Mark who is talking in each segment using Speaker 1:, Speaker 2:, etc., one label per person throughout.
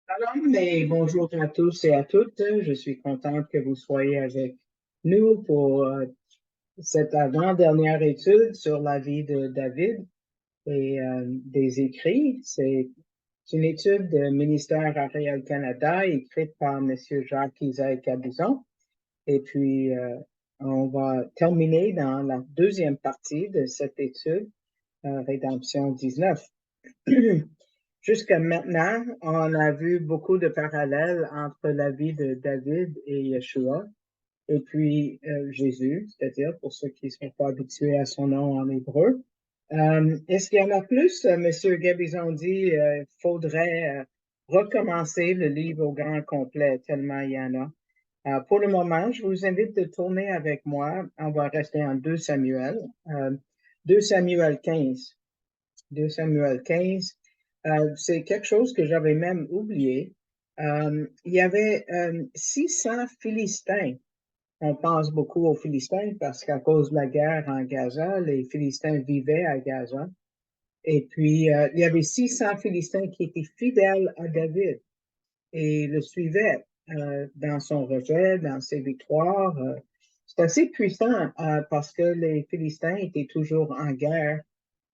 Speaker 1: Shalom et bonjour à tous et à toutes. Je suis contente que vous soyez avec nous pour cette avant-dernière étude sur la vie de David et des écrits. C'est une étude de ministère Ariel Canada écrite par M. Jacques-Isaac Cabizon. Et puis, on va terminer dans la deuxième partie de cette étude, Rédemption 19. Jusqu'à maintenant, on a vu beaucoup de parallèles entre la vie de David et Yeshua, et puis Jésus, c'est-à-dire pour ceux qui ne sont pas habitués à son nom en hébreu. Est-ce qu'il y en a plus? Monsieur Gabizon dit faudrait recommencer le livre au grand complet, tellement il y en a. Pour le moment, je vous invite de tourner avec moi. On va rester en 2 Samuel. 2 Samuel 15. 2 Samuel 15. C'est quelque chose que j'avais même oublié. Il y avait 600 Philistins. On pense beaucoup aux Philistins parce qu'à cause de la guerre en Gaza, les Philistins vivaient à Gaza. Et puis, il y avait 600 Philistins qui étaient fidèles à David et le suivaient dans son rejet, dans ses victoires. C'est assez puissant parce que les Philistins étaient toujours en guerre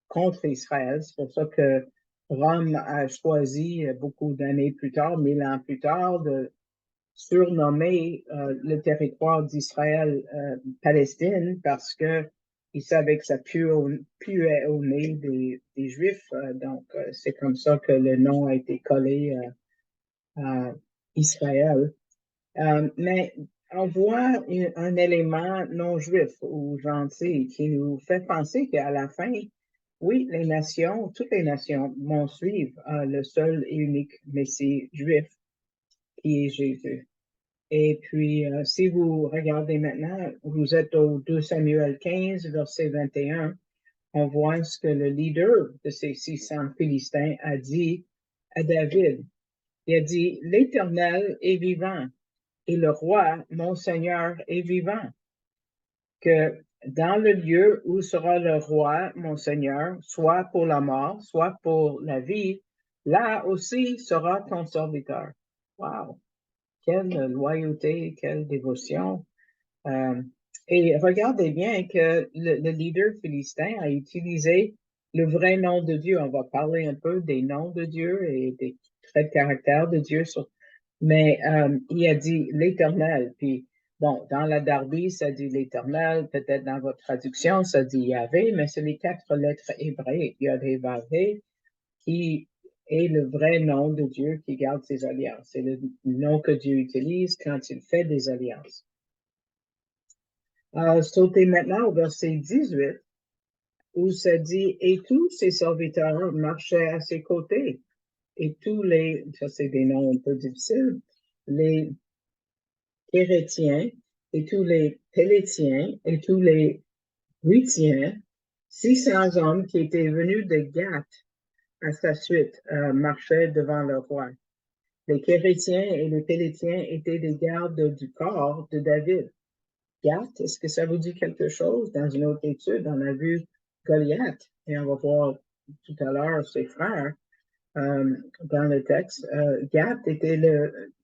Speaker 1: contre Israël. C'est pour ça que Rome a choisi beaucoup d'années plus tard, 1000 ans plus tard, de surnommer le territoire d'Israël Palestine parce que ils savaient que ça puait au nez des Juifs. Donc, c'est comme ça que le nom a été collé à Israël. Mais on voit un élément non juif ou gentil qui nous fait penser qu'à la fin, oui, les nations, toutes les nations vont suivre le seul et unique Messie juif qui est Jésus. Et puis, si vous regardez maintenant, vous êtes au 2 Samuel 15, verset 21, on voit ce que le leader de ces 600 Philistins a dit à David. Il a dit, l'Éternel est vivant et le roi, mon Seigneur, est vivant, que dans le lieu où sera le roi, mon Seigneur, soit pour la mort, soit pour la vie, là aussi sera ton serviteur. Wow! Quelle loyauté, quelle dévotion. Euh, et regardez bien que le leader philistin a utilisé le vrai nom de Dieu. On va parler un peu des noms de Dieu et des traits de caractère de Dieu. Mais il a dit l'Éternel. Puis, bon, dans la Darby, ça dit l'Éternel. Peut-être dans votre traduction, ça dit Yahvé, mais c'est les 4 lettres hébraïques, Yod-Hé-Vav-Hé, qui est le vrai nom de Dieu qui garde ses alliances. C'est le nom que Dieu utilise quand il fait des alliances. Sautez maintenant au verset 18, où ça dit, et tous ses serviteurs marchaient à ses côtés. Et tous les, ça c'est des noms un peu difficiles, les Kérétiens et tous les Pélétiens et tous les Ruitiens, 600 hommes qui étaient venus de Gath à sa suite, marchaient devant le roi. Les Kérétiens et les Pélétiens étaient des gardes du corps de David. Gath, est-ce que ça vous dit quelque chose? Dans une autre étude, on a vu Goliath, et on va voir tout à l'heure ses frères dans le texte. Gath était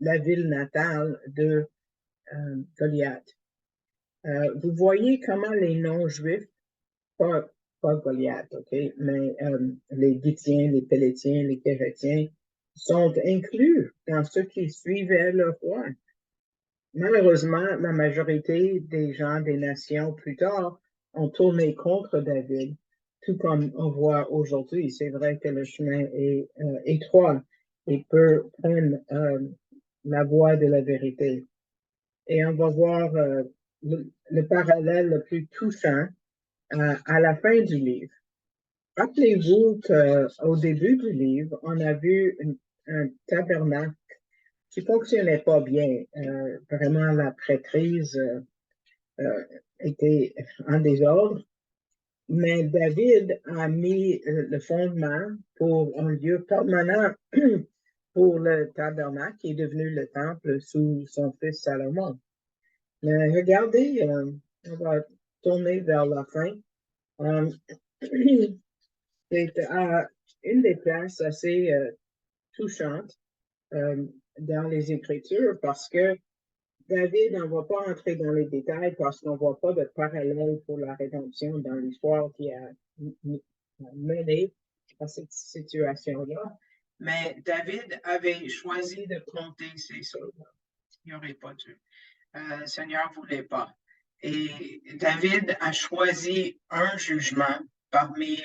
Speaker 1: la ville natale de Goliath. Vous voyez comment les non-juifs, pas, pas Goliath, OK, mais les Gittiens, les Pélétiens, les Kérétiens, sont inclus dans ceux qui suivaient le roi. Malheureusement, la majorité des gens des nations plus tard ont tourné contre David, tout comme on voit aujourd'hui. C'est vrai que le chemin est étroit et peu prennent la voie de la vérité. Et on va voir le parallèle le plus touchant à la fin du livre. Rappelez-vous qu'au début du livre, on a vu un tabernacle qui fonctionnait pas bien. Vraiment, la prêtrise était en désordre. Mais David a mis le fondement pour un lieu permanent pour le tabernacle qui est devenu le temple sous son fils Salomon. Mais regardez, on va tourner vers la fin. Euh, c'est une des places assez touchantes dans les Écritures parce que David, on ne va pas entrer dans les détails parce qu'on ne voit pas de parallèle pour la rédemption dans l'histoire qui a mené à cette situation-là. Mais David avait choisi de compter ses soldats. Il n'aurait pas dû. Le Seigneur ne voulait pas. Et David a choisi un jugement parmi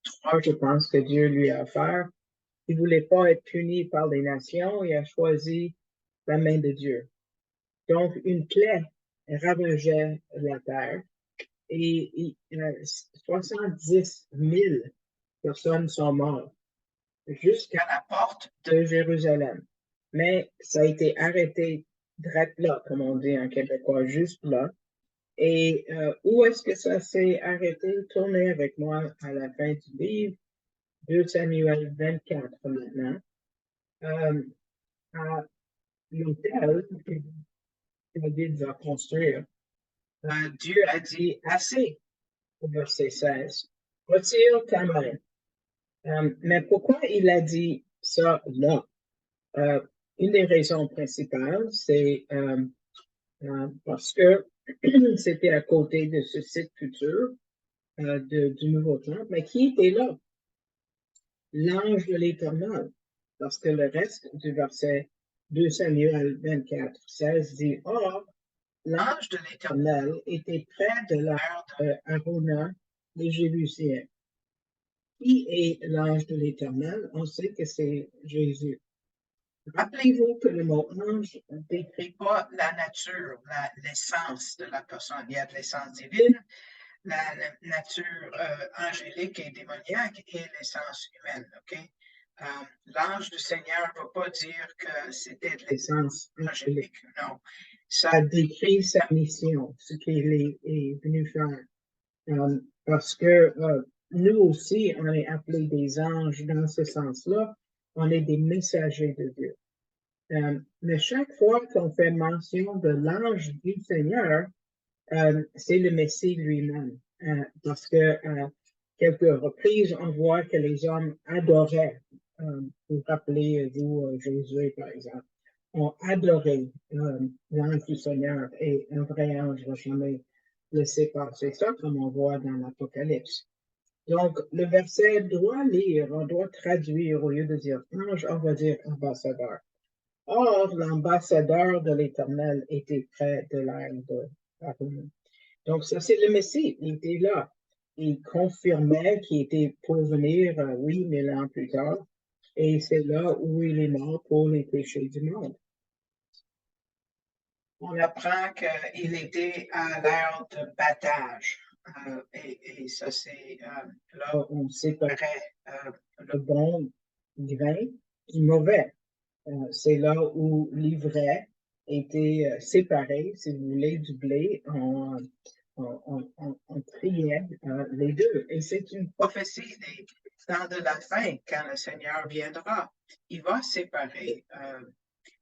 Speaker 1: trois, je pense, que Dieu lui a offert. Il ne voulait pas être puni par les nations. Il a choisi la main de Dieu. Donc, une plaie ravageait la terre et 70 000 personnes sont mortes jusqu'à la porte de Jérusalem. Mais ça a été arrêté direct là, comme on dit en québécois, juste là. Et où est-ce que ça s'est arrêté? Tournez avec moi à la fin du livre, 2 Samuel 24 maintenant. À l'hôtel que David va construire, Dieu a dit assez au verset 16. Retire ta main. Mais pourquoi il a dit ça là? Une des raisons principales, c'est parce que c'était à côté de ce site futur du Nouveau Temple. Mais qui était là? L'ange de l'Éternel. Parce que le reste du verset 2 Samuel 24, 16 dit, or, l'ange de l'Éternel était près de l'aire d'Arona, les Jébusiens. Qui est l'ange de l'Éternel? On sait que c'est Jésus. Rappelez-vous que le mot ange ne décrit pas la nature, l'essence de la personne. Il y a de l'essence divine, la nature angélique et démoniaque et l'essence humaine. Okay? L'ange du Seigneur ne va pas dire que c'était de l'essence angélique. Non. Ça décrit sa mission, ce qu'il est venu faire. Parce que nous aussi, on est appelés des anges dans ce sens-là. On est des messagers de Dieu. Mais chaque fois qu'on fait mention de l'ange du Seigneur, c'est le Messie lui-même. Parce que quelques reprises, on voit que les hommes adoraient, vous rappelez-vous Jésus par exemple, ont adoré l'ange du Seigneur et un vrai ange ne va jamais laisser passer ça comme on voit dans l'Apocalypse. Donc, le verset doit lire, on doit traduire au lieu de dire ange, on va dire ambassadeur. Or, l'ambassadeur de l'Éternel était près de l'air de Aaron. Donc, ça, c'est le Messie. Il était là. Il confirmait qu'il était pour venir, 8000 ans plus tard. Et c'est là où il est mort pour les péchés du monde. On apprend qu'il était à l'heure de battage. Et ça, c'est là où on séparait le bon grain du mauvais. C'est là où l'ivraie était séparé, si vous voulez, du blé. On triait les deux. Et c'est une prophétie des temps de la fin, quand le Seigneur viendra. Il va séparer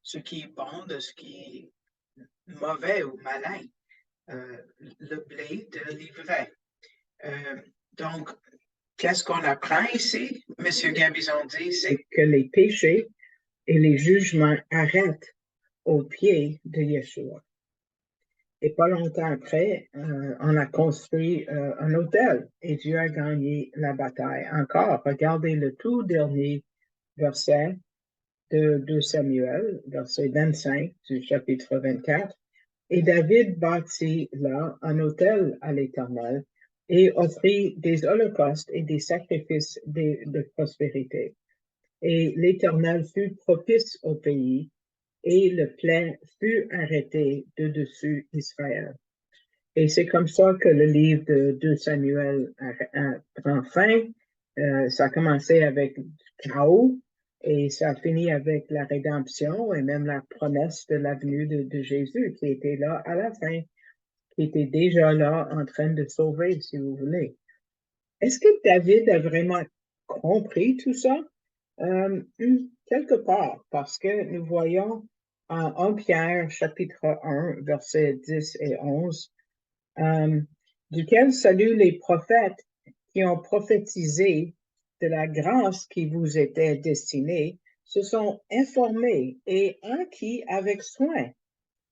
Speaker 1: ce qui est bon de ce qui est mauvais ou malin, le blé de l'ivraie. Donc, qu'est-ce qu'on apprend ici? M. Gabizon dit, c'est que les péchés et les jugements arrêtent au pied de Yeshua. Et pas longtemps après, on a construit un hôtel et Dieu a gagné la bataille. Encore, regardez le tout dernier verset de 2 Samuel, verset 25 du chapitre 24. Et David bâtit là un hôtel à l'Éternel et offrit des holocaustes et des sacrifices de prospérité. Et l'Éternel fut propice au pays, et le plein fut arrêté de dessus Israël. Et c'est comme ça que le livre de 2 Samuel prend fin. Ça a commencé avec du chaos et ça a fini avec la rédemption et même la promesse de la venue de Jésus qui était là à la fin, qui était déjà là en train de sauver, si vous voulez. Est-ce que David a vraiment compris tout ça? Quelque part, parce que nous voyons en 1 Pierre chapitre 1, versets 10 et 11, duquel saluent les prophètes qui ont prophétisé de la grâce qui vous était destinée se sont informés et enquis avec soin,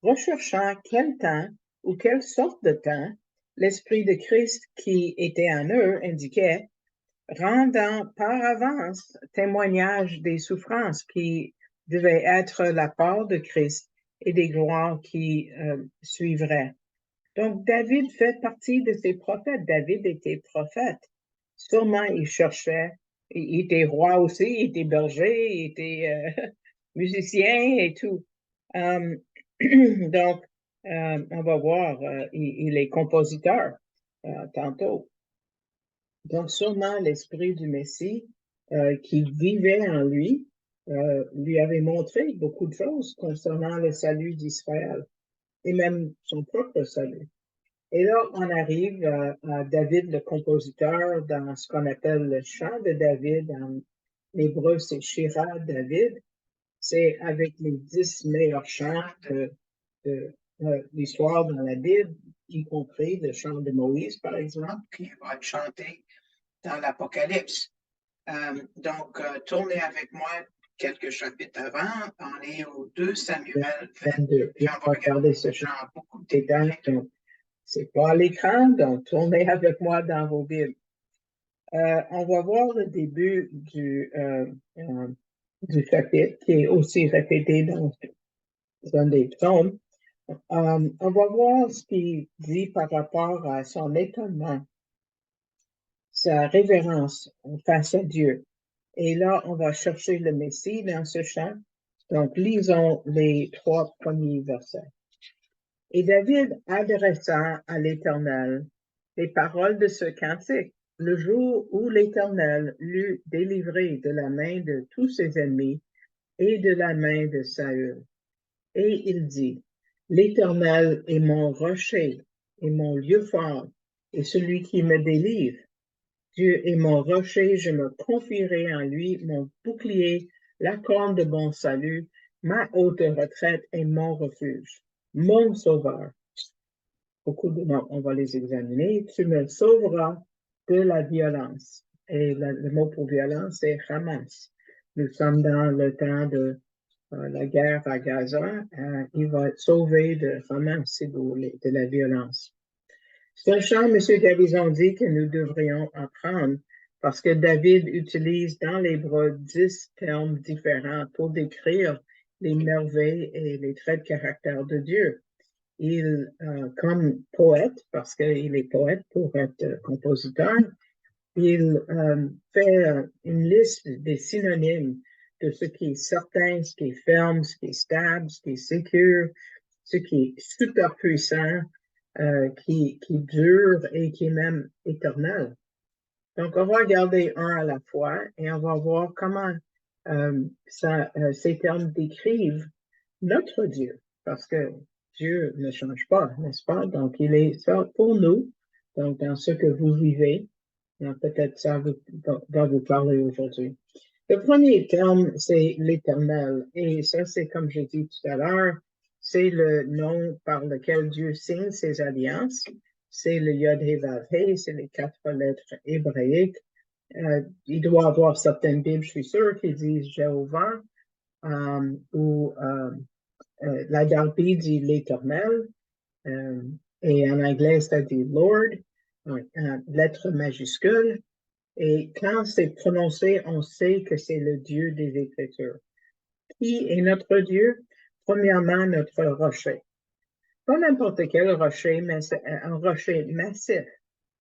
Speaker 1: recherchant quel temps ou quelle sorte de temps l'Esprit de Christ qui était en eux indiquait, rendant par avance témoignage des souffrances qui devaient être la part de Christ et des gloires qui suivraient. Donc, David fait partie de ces prophètes. David était prophète. Sûrement, il cherchait, il était roi aussi, il était berger, il était musicien et tout. Donc, on va voir, il est compositeur tantôt. Donc, sûrement, l'esprit du Messie qui vivait en lui lui avait montré beaucoup de choses concernant le salut d'Israël et même son propre salut. Et là, on arrive à David, le compositeur, dans ce qu'on appelle le chant de David. En hébreu, c'est Shira David. C'est avec les 10 meilleurs chants de l'histoire dans la Bible, y compris le chant de Moïse, par exemple, qui va être chanté dans l'Apocalypse. Donc, tournez avec moi quelques chapitres avant. On est au 2 Samuel 22. Puis on va regarder ce chant en beaucoup de détails. Donc, c'est pas à l'écran, donc tournez avec moi dans vos Bibles. On va voir le début du chapitre qui est aussi répété dans un des psaumes. On va voir ce qu'il dit par rapport à son étonnement, sa révérence face à Dieu. Et là, on va chercher le Messie dans ce chant. Donc, lisons les 3 premiers versets. Et David adressa à l'Éternel les paroles de ce cantique, le jour où l'Éternel l'eut délivré de la main de tous ses ennemis et de la main de Saül. Et il dit, l'Éternel est mon rocher et mon lieu fort, et celui qui me délivre. Dieu est mon rocher, je me confierai en lui, mon bouclier, la corne de mon salut, ma haute retraite et mon refuge, mon sauveur. Beaucoup de noms, on va les examiner. Tu me sauveras de la violence. Et le mot pour violence, c'est Hamas. Nous sommes dans le temps de la guerre à Gaza. Il va être sauvé de Hamas, si vous voulez, de la violence. C'est un chant, M. Gavison dit, que nous devrions apprendre parce que David utilise dans l'hébreu 10 termes différents pour décrire les merveilles et les traits de caractère de Dieu. Il, comme poète, parce qu'il est poète pour être compositeur, il fait une liste des synonymes de ce qui est certain, ce qui est ferme, ce qui est stable, ce qui est sécure, ce qui est super puissant, qui dure et qui est même éternel. Donc, on va regarder un à la fois et on va voir comment ces termes décrivent notre Dieu, parce que Dieu ne change pas, n'est-ce pas? Donc, il est ça pour nous, donc dans ce que vous vivez. Peut-être ça va vous parler aujourd'hui. Le premier terme, c'est l'Éternel. Et ça, c'est comme j'ai dit tout à l'heure, c'est le nom par lequel Dieu signe ses alliances. C'est le Yod-Hé-Vav-Hé, c'est les 4 lettres hébraïques. Il doit y avoir certaines Bibles, je suis sûr, qui disent Jéhovah, ou la Darby dit l'Éternel, et en anglais, ça dit Lord, lettre majuscule. Et quand c'est prononcé, on sait que c'est le Dieu des Écritures. Qui est notre Dieu? Premièrement, notre rocher. Pas n'importe quel rocher, mais c'est un rocher massif,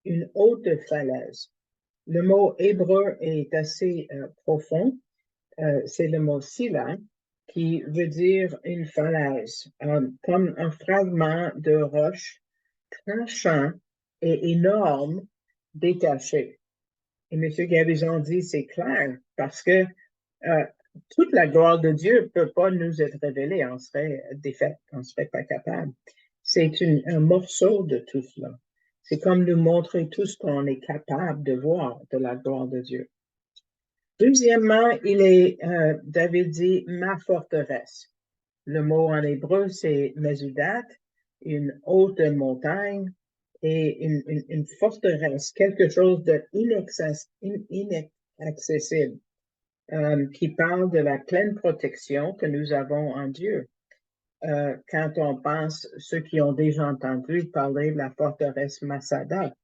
Speaker 1: une haute falaise. Le mot hébreu est assez profond. C'est le mot sila, qui veut dire une falaise, comme un fragment de roche tranchant et énorme détaché. Et M. Gabizon dit c'est clair parce que toute la gloire de Dieu ne peut pas nous être révélée, on serait défaite, on ne serait pas capable. C'est un morceau de tout cela. C'est comme nous montrer tout ce qu'on est capable de voir de la gloire de Dieu. Deuxièmement, David dit ma forteresse. Le mot en hébreu, c'est Mesudat, une haute montagne et une forteresse, quelque chose d'inaccessible. qui parle de la pleine protection que nous avons en Dieu. Quand on pense, ceux qui ont déjà entendu parler de la forteresse Masada,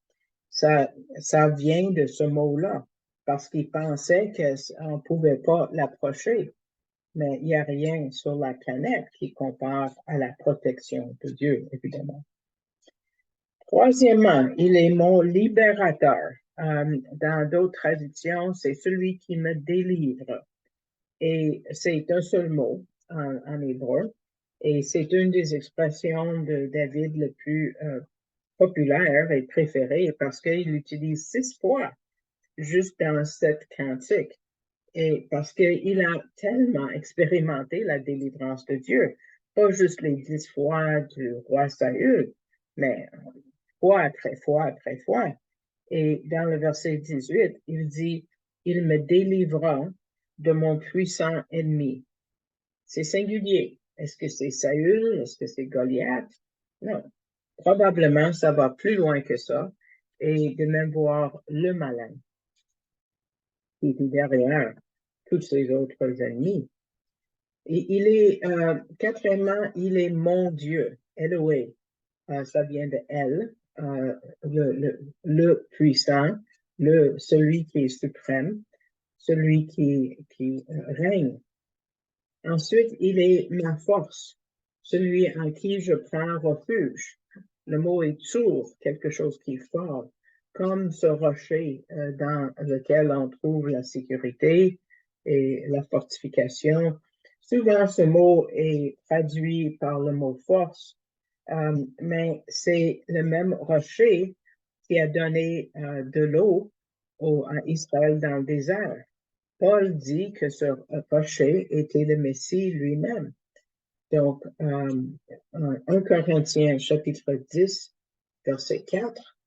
Speaker 1: ça vient de ce mot-là, parce qu'ils pensaient qu'on ne pouvait pas l'approcher. Mais il n'y a rien sur la planète qui compare à la protection de Dieu, évidemment. Troisièmement, il est mon libérateur. Dans d'autres traditions, c'est celui qui me délivre. Et c'est un seul mot en hébreu. Et c'est une des expressions de David le plus populaire et préférée parce qu'il l'utilise 6 fois juste dans cette cantique. Et parce qu'il a tellement expérimenté la délivrance de Dieu, pas juste les 10 fois du roi Saül, mais fois après fois. Et dans le verset 18, il dit, il me délivra de mon puissant ennemi. C'est singulier. Est-ce que c'est Saül? Est-ce que c'est Goliath? Non. Probablement, ça va plus loin que ça. Et de même voir le malin qui est derrière tous ses autres ennemis. Et il est, quatrièmement, il est mon Dieu, Elohé. Ça vient de El, le puissant, celui qui est suprême, celui qui règne. Ensuite, il est ma force, celui en qui je prends refuge. Le mot est sourd, quelque chose qui est fort, comme ce rocher dans lequel on trouve la sécurité et la fortification. Souvent, ce mot est traduit par le mot force, mais c'est le même rocher qui a donné de l'eau à Israël dans le désert. Paul dit que ce rocher était le Messie lui-même. Donc, 1 Corinthiens chapitre 10, verset 4,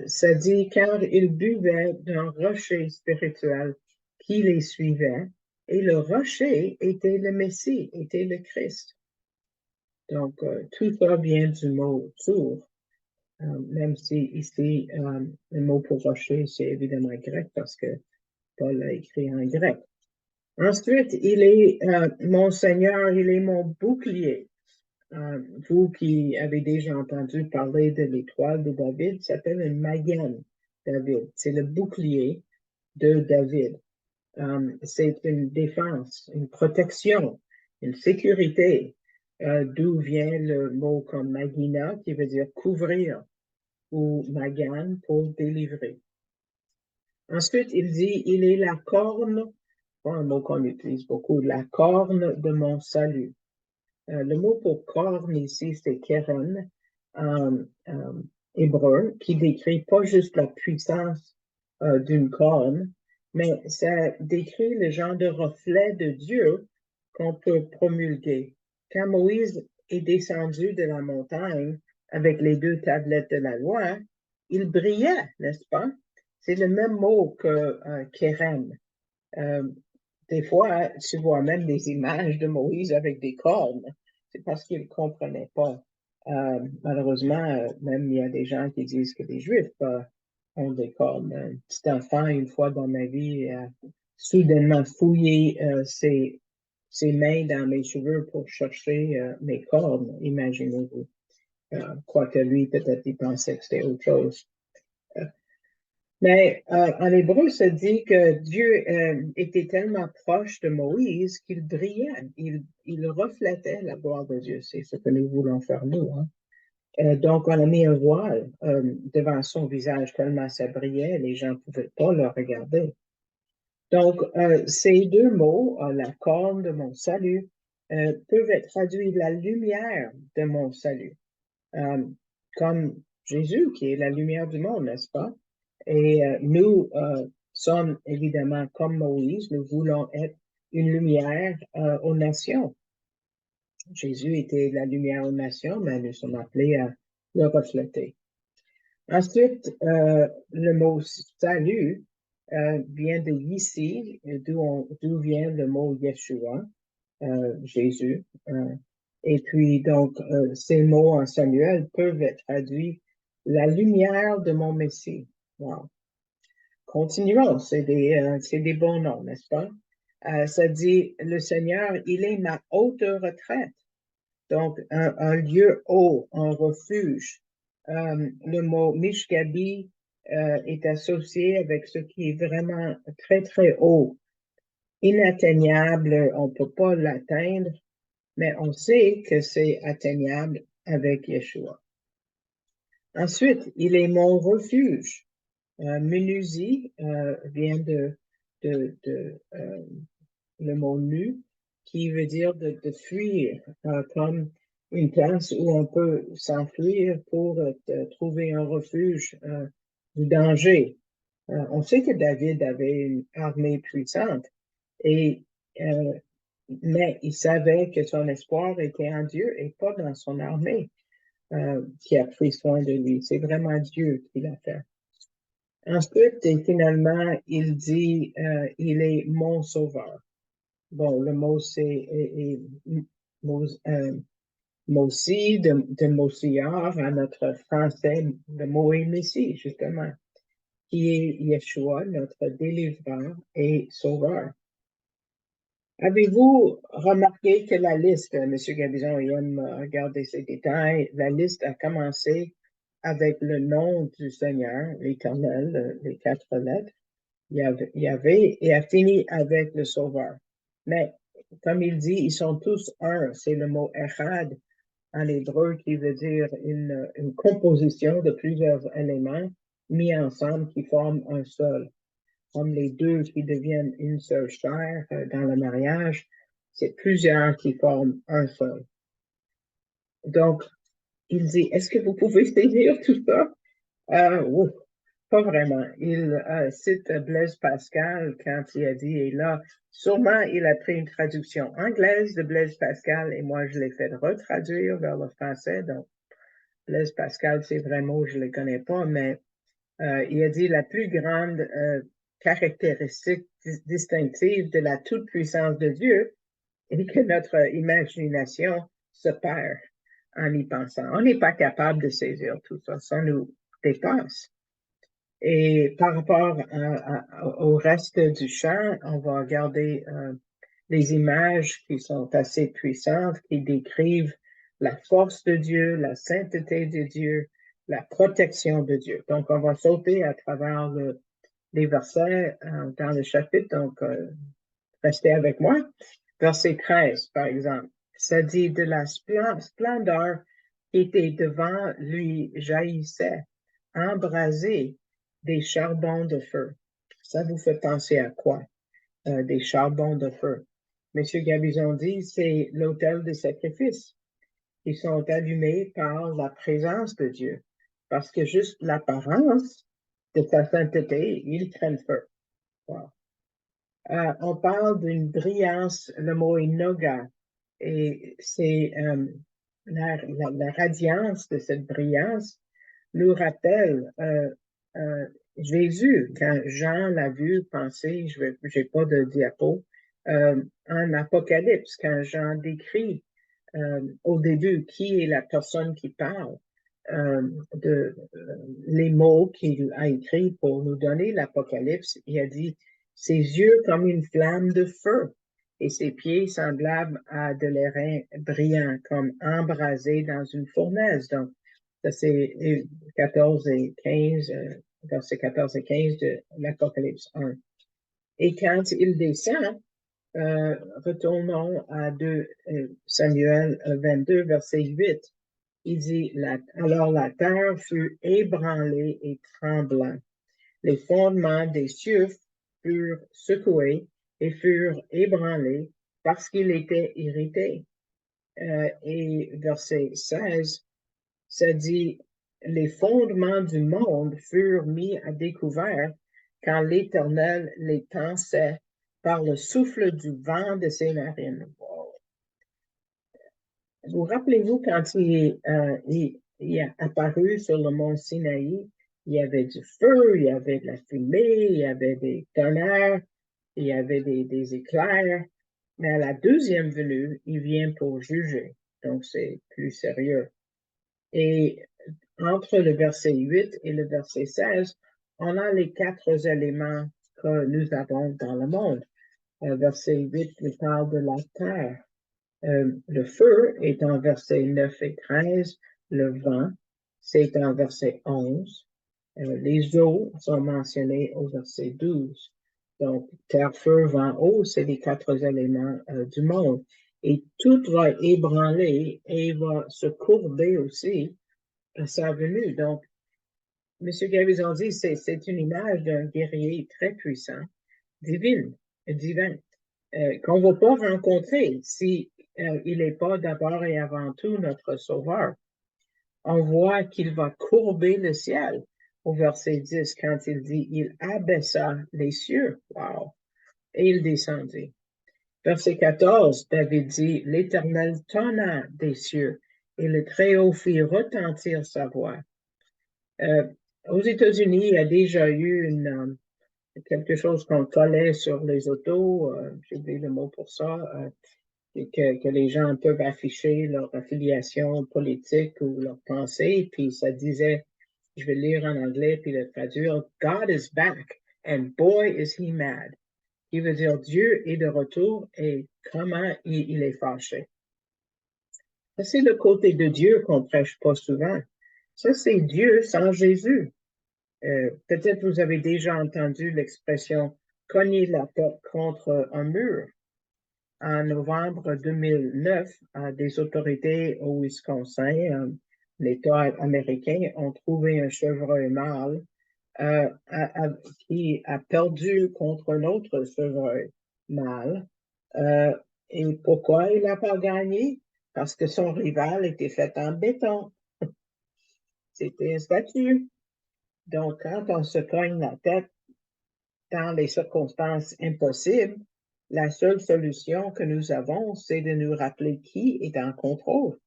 Speaker 1: ça dit, car ils buvaient d'un rocher spirituel qui les suivait, et le rocher était le Messie, était le Christ. Donc, tout ça vient du mot tour, même si ici, le mot pour rocher, c'est évidemment grec parce que Paul a écrit en grec. Ensuite, il est mon Seigneur, il est mon bouclier. Vous qui avez déjà entendu parler de l'étoile de David, ça s'appelle une Magan David. C'est le bouclier de David. C'est une défense, une protection, une sécurité, d'où vient le mot comme Magina, qui veut dire couvrir, ou Magan pour délivrer. Ensuite, il dit, il est la corne, un mot qu'on utilise beaucoup, la corne de mon salut. Le mot pour corne ici, c'est keren en hébreu, qui décrit pas juste la puissance d'une corne, mais ça décrit le genre de reflet de Dieu qu'on peut promulguer. Quand Moïse est descendu de la montagne avec les 2 tablettes de la loi, il brillait, n'est-ce pas? C'est le même mot que keren. Des fois, tu vois même des images de Moïse avec des cornes. C'est parce qu'il ne comprenait pas. Malheureusement, même il y a des gens qui disent que les Juifs ont des cornes. Un petit enfant, une fois dans ma vie, a soudainement fouillé ses mains dans mes cheveux pour chercher mes cornes, imaginez-vous. Quoique lui, peut-être, il pensait que c'était autre chose. Mais en hébreu, ça dit que Dieu était tellement proche de Moïse qu'il brillait, il reflétait la gloire de Dieu. C'est ce que nous voulons faire nous. Hein. Donc, on a mis un voile devant son visage tellement ça brillait, les gens ne pouvaient pas le regarder. Donc, ces 2 mots, la corne de mon salut, peuvent être traduits la lumière de mon salut, comme Jésus qui est la lumière du monde, n'est-ce pas? Et nous sommes évidemment comme Moïse, nous voulons être une lumière aux nations. Jésus était la lumière aux nations, mais nous sommes appelés à le refléter. Ensuite, le mot salut vient de ici, d'où vient le mot Yeshua, Jésus. Et puis, donc, ces mots en Samuel peuvent être traduits la lumière de mon Messie. Wow. Continuons, c'est des bons noms, n'est-ce pas? Ça dit, le Seigneur, il est ma haute retraite. Donc, un lieu haut, un refuge. Le mot Mishgabi est associé avec ce qui est vraiment très, très haut, inatteignable, on ne peut pas l'atteindre, mais on sait que c'est atteignable avec Yeshua. Ensuite, il est mon refuge. Menusi vient le mot nu, qui veut dire de fuir, comme une place où on peut s'enfuir pour trouver un refuge du danger. On sait que David avait une armée puissante, et, mais il savait que son espoir était en Dieu et pas dans son armée qui a pris soin de lui. C'est vraiment Dieu qui l'a fait. Ensuite, et finalement, il dit, il est mon sauveur. Bon, le mot, c'est Mosi, de Mosiar à notre français, le mot est Messie, justement, qui est Yeshua, notre délivreur et sauveur. Avez-vous remarqué que la liste, M. Gabizon aime regarder ces détails, la liste a commencé avec le nom du Seigneur, l'Éternel, les 4 lettres, Yahvé, et a fini avec le Sauveur. Mais, comme il dit, ils sont tous un. C'est le mot Echad en hébreu qui veut dire une composition de plusieurs éléments mis ensemble qui forment un seul. Comme les deux qui deviennent une seule chair dans le mariage, c'est plusieurs qui forment un seul. Donc, il dit, est-ce que vous pouvez saisir tout ça? Ouf, pas vraiment. Il cite Blaise Pascal quand il a dit, et là, sûrement il a pris une traduction anglaise de Blaise Pascal et moi je l'ai fait retraduire vers le français. Donc, Blaise Pascal, c'est vrai mot, je ne le connais pas, mais il a dit la plus grande caractéristique distinctive de la toute-puissance de Dieu est que notre imagination se perd en y pensant. On n'est pas capable de saisir tout ça, ça nous dépasse. Et par rapport au reste du chant, on va regarder les images qui sont assez puissantes, qui décrivent la force de Dieu, la sainteté de Dieu, la protection de Dieu. Donc, on va sauter à travers les versets dans le chapitre. Donc, restez avec moi. Verset 13, par exemple. Ça dit de la splendeur qui était devant lui jaillissait, embrasé des charbons de feu. Ça vous fait penser à quoi? Des charbons de feu. Monsieur Gabizon dit, c'est l'autel de sacrifice. Ils sont allumés par la présence de Dieu. Parce que juste l'apparence de sa sainteté, ils prennent feu. Wow. On parle d'une brillance, le mot est noga, et c'est la radiance de cette brillance nous rappelle Jésus, quand Jean l'a vu penser, je n'ai pas de diapo, en Apocalypse, quand Jean décrit au début qui est la personne qui parle, de les mots qu'il a écrits pour nous donner l'Apocalypse, il a dit ses yeux comme une flamme de feu et ses pieds semblables à de l'airain brillant, comme embrasés dans une fournaise. Donc, ça c'est 14 et 15, verset 14 et 15 de l'Apocalypse 1. Et quand il descend, retournons à 2 Samuel 22, verset 8. Il dit, alors la terre fut ébranlée et tremblant. Les fondements des cieux furent secoués et furent ébranlés parce qu'il était irrité. Et verset 16, ça dit, les fondements du monde furent mis à découvert quand l'Éternel les tensait par le souffle du vent de ses narines. Wow. Vous rappelez-vous quand il est apparu sur le mont Sinaï, il y avait du feu, il y avait de la fumée, il y avait des tonnerres, il y avait des éclairs. Mais à la deuxième venue, il vient pour juger. Donc, c'est plus sérieux. Et entre le verset 8 et le verset 16, on a les 4 éléments que nous avons dans le monde. Verset 8, il parle de la terre. Le feu est en versets 9 et 13. Le vent, c'est en verset 11. Les eaux sont mentionnées au verset 12. Donc, terre, feu, vent, eau, c'est les quatre éléments du monde. Et tout va ébranler et va se courber aussi à sa venue. Donc, M. Gavizon dit, c'est une image d'un guerrier très puissant, divin, qu'on ne va pas rencontrer si il n'est pas d'abord et avant tout notre sauveur. On voit qu'il va courber le ciel au verset 10 quand il dit, il abaissa les cieux, wow, et il descendit. Verset 14, David dit, l'Éternel tonna des cieux et le Très-Haut fit retentir sa voix. Aux États-Unis, il y a déjà eu quelque chose qu'on collait sur les autos, j'ai oublié le mot pour ça, que les gens peuvent afficher leur affiliation politique ou leur pensée, puis ça disait, je vais lire en anglais puis le traduire, God is back and boy is he mad. Qui veut dire Dieu est de retour et comment il est fâché. Ça, c'est le côté de Dieu qu'on prêche pas souvent. Ça, c'est Dieu sans Jésus. Peut-être vous avez déjà entendu l'expression cogner la tête contre un mur. En novembre 2009, des autorités au Wisconsin, l'État américain, ont trouvé un chevreuil mâle qui a perdu contre un autre chevreuil mâle. Et pourquoi il n'a pas gagné? Parce que son rival était fait en béton. C'était un statut. Donc, quand on se cogne la tête dans les circonstances impossibles, la seule solution que nous avons, c'est de nous rappeler qui est en contrôle.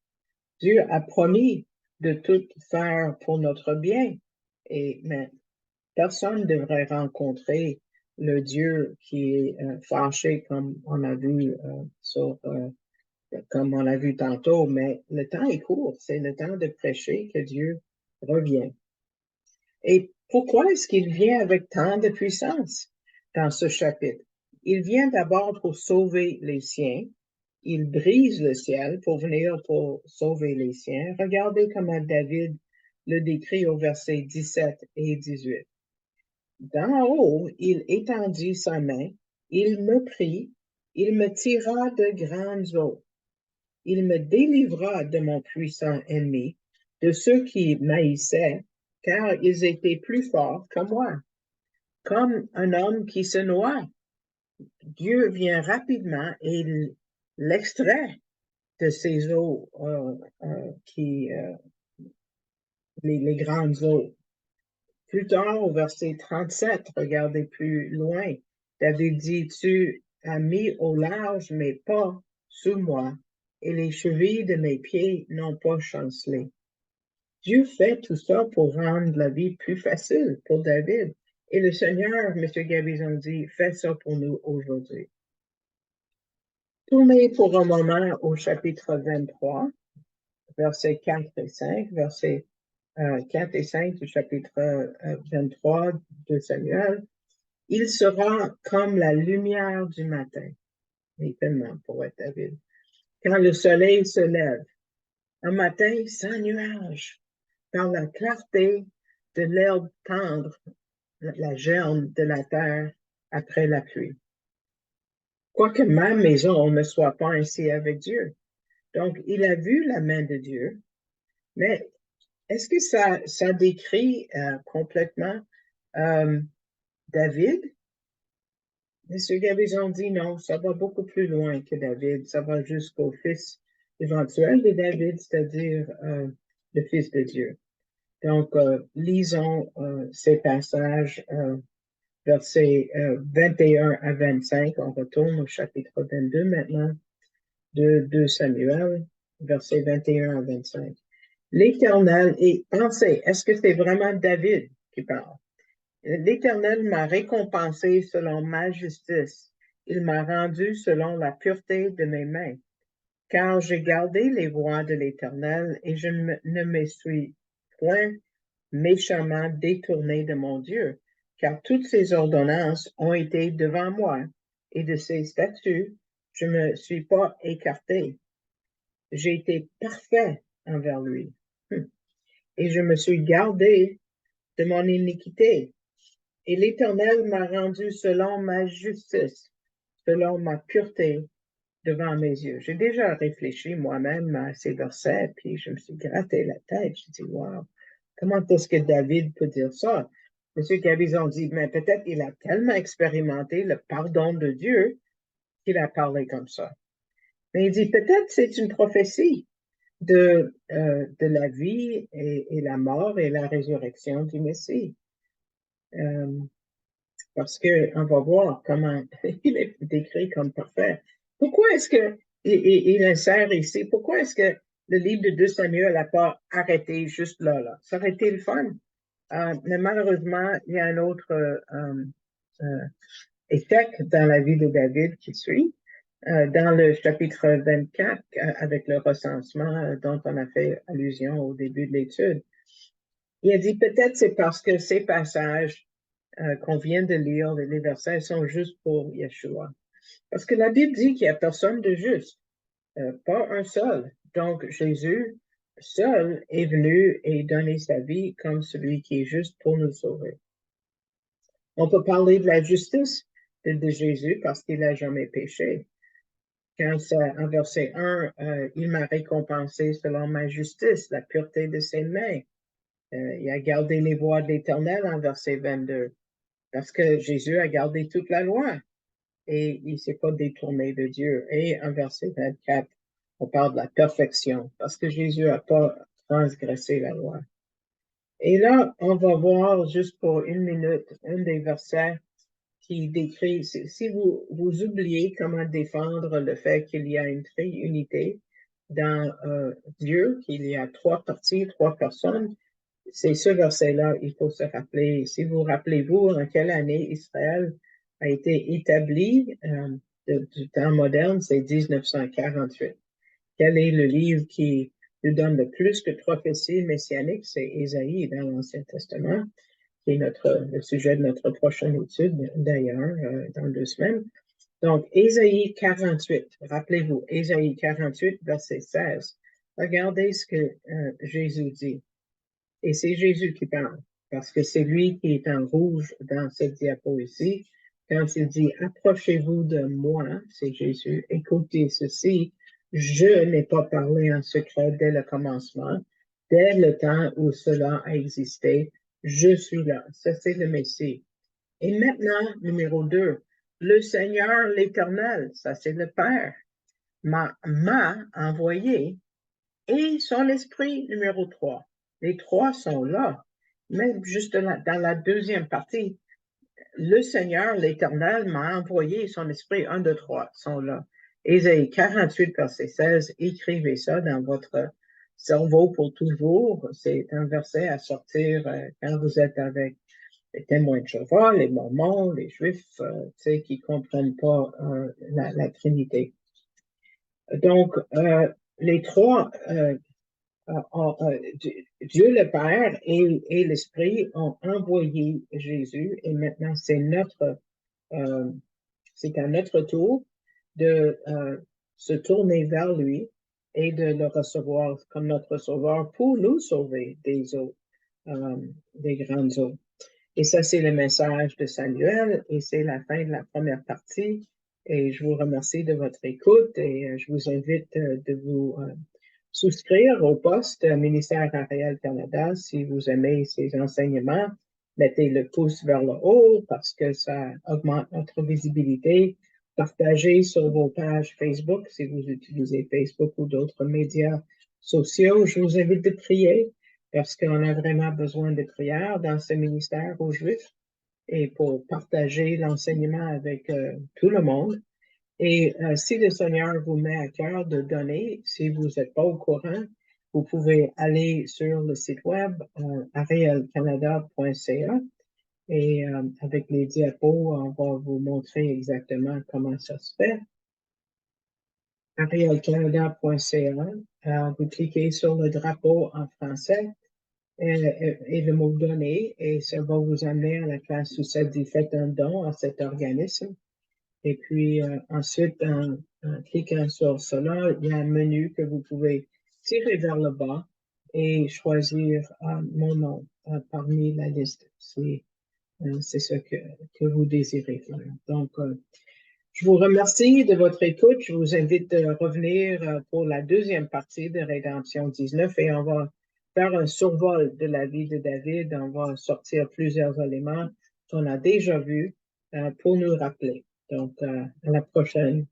Speaker 1: Dieu a promis de tout faire pour notre bien. Mais personne ne devrait rencontrer le Dieu qui est fâché, comme on a vu comme on a vu tantôt. Mais le temps est court. C'est le temps de prêcher que Dieu revient. Et pourquoi est-ce qu'il vient avec tant de puissance dans ce chapitre? Il vient d'abord pour sauver les siens. Il brise le ciel pour venir pour sauver les siens. Regardez comment David le décrit au verset 17 et 18. D'en haut, il étendit sa main, il me prit, il me tira de grandes eaux. Il me délivra de mon puissant ennemi, de ceux qui m'haïssaient, car ils étaient plus forts que moi. Comme un homme qui se noie, Dieu vient rapidement et l'extrait de ces eaux les grandes eaux. Plus tard, au verset 37, regardez plus loin, David dit, tu as mis au large mes pas sous moi, et les chevilles de mes pieds n'ont pas chancelé. Dieu fait tout ça pour rendre la vie plus facile pour David. Et le Seigneur, M. Gabizon dit, fait ça pour nous aujourd'hui. Tournez pour un moment au chapitre 23, versets 4 et 5, versets 4 et 5 du chapitre 23 de Samuel. Il sera comme la lumière du matin. Étonnant pour être David. Quand le soleil se lève, un matin sans nuage, dans la clarté de l'herbe tendre, la germe de la terre après la pluie. Quoique ma maison ne soit pas ainsi avec Dieu. Donc, il a vu la main de Dieu, mais est-ce que ça décrit complètement David? M. Gabizon dit non, ça va beaucoup plus loin que David, ça va jusqu'au fils éventuel de David, c'est-à-dire le fils de Dieu. Donc, lisons ces passages, versets 21 à 25. On retourne au chapitre 22 maintenant de 2 Samuel, versets 21 à 25. L'Éternel, et pensez, est-ce que c'est vraiment David qui parle? L'Éternel m'a récompensé selon ma justice. Il m'a rendu selon la pureté de mes mains. Car j'ai gardé les voies de l'Éternel et je ne me suis point méchamment détourné de mon Dieu, car toutes ses ordonnances ont été devant moi. et de ses statuts, je ne me suis pas écarté. J'ai été parfait envers lui. Et je me suis gardé de mon iniquité. Et l'Éternel m'a rendu selon ma justice, selon ma pureté devant mes yeux. J'ai déjà réfléchi moi-même à ces versets, puis je me suis gratté la tête. Je dit, wow, comment est-ce que David peut dire ça? M. Cabizon dit, mais peut-être il a tellement expérimenté le pardon de Dieu qu'il a parlé comme ça. Mais il dit, peut-être c'est une prophétie de la vie et la mort et la résurrection du Messie. Parce qu'on va voir comment il est décrit comme parfait. Pourquoi est-ce que, il insère ici, pourquoi est-ce que le livre de 2 Samuel n'a pas arrêté juste là? Ça aurait été le fun. Mais malheureusement, il y a un autre échec dans la vie de David qui suit. Dans le chapitre 24, avec le recensement dont on a fait allusion au début de l'étude, il a dit peut-être c'est parce que ces passages qu'on vient de lire, les versets sont juste pour Yeshua. Parce que la Bible dit qu'il n'y a personne de juste, pas un seul. Donc Jésus seul est venu et donné sa vie comme celui qui est juste pour nous sauver. On peut parler de la justice de Jésus parce qu'il n'a jamais péché. Quand en verset 1, il m'a récompensé selon ma justice, la pureté de ses mains. Il a gardé les voies de l'Éternel en verset 22, parce que Jésus a gardé toute la loi et il ne s'est pas détourné de Dieu. Et en verset 24, on parle de la perfection, parce que Jésus n'a pas transgressé la loi. Et là, on va voir juste pour une minute un des versets qui décrit, si vous oubliez comment défendre le fait qu'il y a une triunité dans Dieu, qu'il y a 3 parties, 3 personnes, c'est ce verset-là, il faut se rappeler. Si vous rappelez-vous en quelle année Israël a été établi du temps moderne, c'est 1948. Quel est le livre qui nous donne le plus de prophéties messianiques? C'est Ésaïe dans l'Ancien Testament, qui est le sujet de notre prochaine étude, d'ailleurs, dans 2 semaines. Donc, Ésaïe 48, rappelez-vous, Ésaïe 48, verset 16. Regardez ce que Jésus dit. Et c'est Jésus qui parle, parce que c'est lui qui est en rouge dans cette diapo ici. Quand il dit « Approchez-vous de moi », c'est Jésus, « Écoutez ceci, je n'ai pas parlé en secret dès le commencement, dès le temps où cela a existé, je suis là. » Ça, c'est le Messie. Et maintenant, numéro 2, le Seigneur l'Éternel, ça c'est le Père, m'a envoyé, et son esprit, numéro 3. Les 3 sont là. Même juste dans la deuxième partie, le Seigneur, l'Éternel, m'a envoyé son esprit, 1, 2, 3 sont là. Ésaïe 48, verset 16, écrivez ça dans votre cerveau pour toujours. C'est un verset à sortir quand vous êtes avec les témoins de Jéhovah, les Mormons, les Juifs, qui ne comprennent pas la Trinité. Donc, les 3 Dieu le Père et l'Esprit ont envoyé Jésus et maintenant c'est à notre tour de se tourner vers lui et de le recevoir comme notre sauveur pour nous sauver des eaux, des grandes eaux. Et ça, c'est le message de Samuel et c'est la fin de la première partie. Et je vous remercie de votre écoute et je vous invite de vous souscrire au poste Ministère Ariel Canada si vous aimez ces enseignements. Mettez le pouce vers le haut parce que ça augmente notre visibilité. Partagez sur vos pages Facebook si vous utilisez Facebook ou d'autres médias sociaux. Je vous invite de prier parce qu'on a vraiment besoin de prière dans ce ministère aux Juifs et pour partager l'enseignement avec tout le monde. Et si le Seigneur vous met à cœur de donner, si vous n'êtes pas au courant, vous pouvez aller sur le site web arielcanada.ca et avec les diapos, on va vous montrer exactement comment ça se fait. arielcanada.ca, vous cliquez sur le drapeau en français et le mot donner et ça va vous amener à la place où ça dit faites un don à cet organisme. Et puis ensuite, en cliquant sur cela, il y a un menu que vous pouvez tirer vers le bas et choisir mon nom parmi la liste. C'est ce que vous désirez faire. Donc, je vous remercie de votre écoute. Je vous invite à revenir pour la deuxième partie de Rédemption 19 et on va faire un survol de la vie de David. On va sortir plusieurs éléments qu'on a déjà vus pour nous rappeler. Donc, à la prochaine.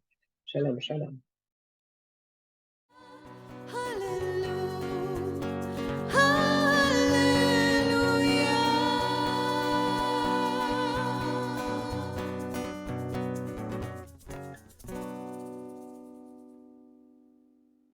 Speaker 1: Shalom, shalom.